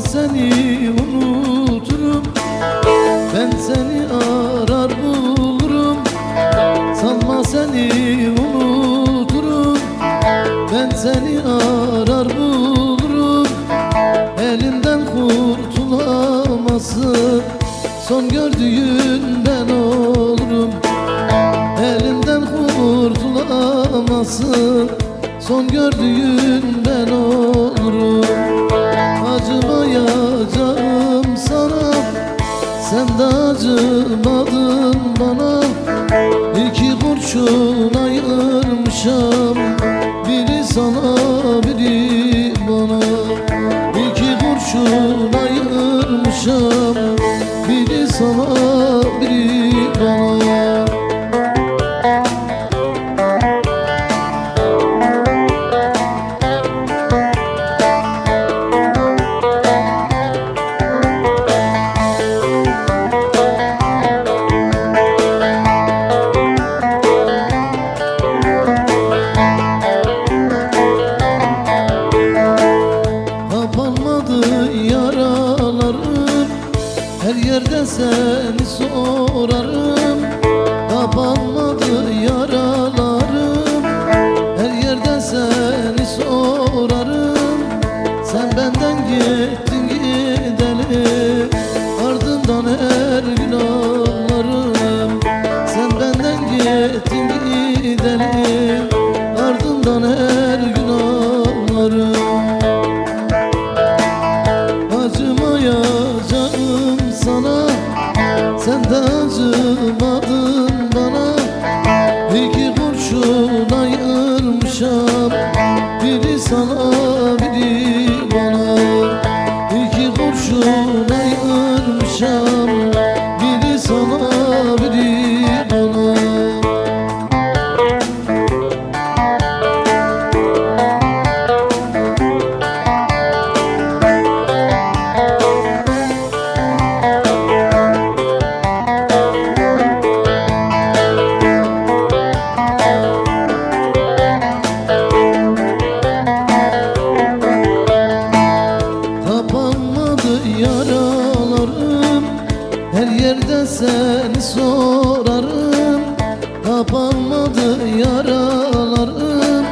Seni unuturum, ben seni arar bulurum. Sanma seni unuturum, ben seni arar bulurum. Elimden kurtulamazsın, son gördüğünden olurum. Elimden kurtulamazsın, son gördüğünden olurum. Acımayacağım sana, sen de acımadın bana. İki kurşun ayırmışam, biri sana biri bana. İki kurşun ayırmışam, biri sana biri bana. Her yerde seni sorarım, kapanmadı yaralarım. Her yerde seni sorarım, sen benden gittin gideli, ardından her gün ağlarım. Sen benden gittin gideli, ardından her gün ağlarım. Acımayacağım sana, sen de acımadın bana. İki kurşun ayırmışam, biri sana biri bana. İki kurşun ayırmışam, biri sana biri bana. Yaralarım, her yerde seni sorarım. Kapanmadı yaralarım,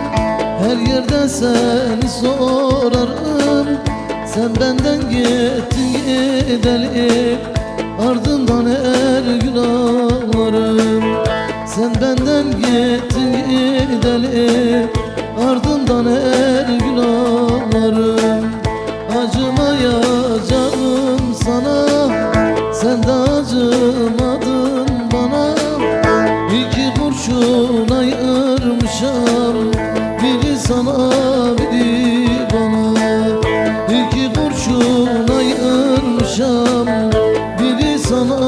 her yerde seni sorarım. Sen benden gittin gideli, ardından her gün ağlarım. Sen benden gittin gideli, ardından her gün ağlarım. Acımayacağım sana, sen de acımadın bana. İki kurşun ayırmışam, biri sana biri bana. İki kurşun ayırmışam, biri sana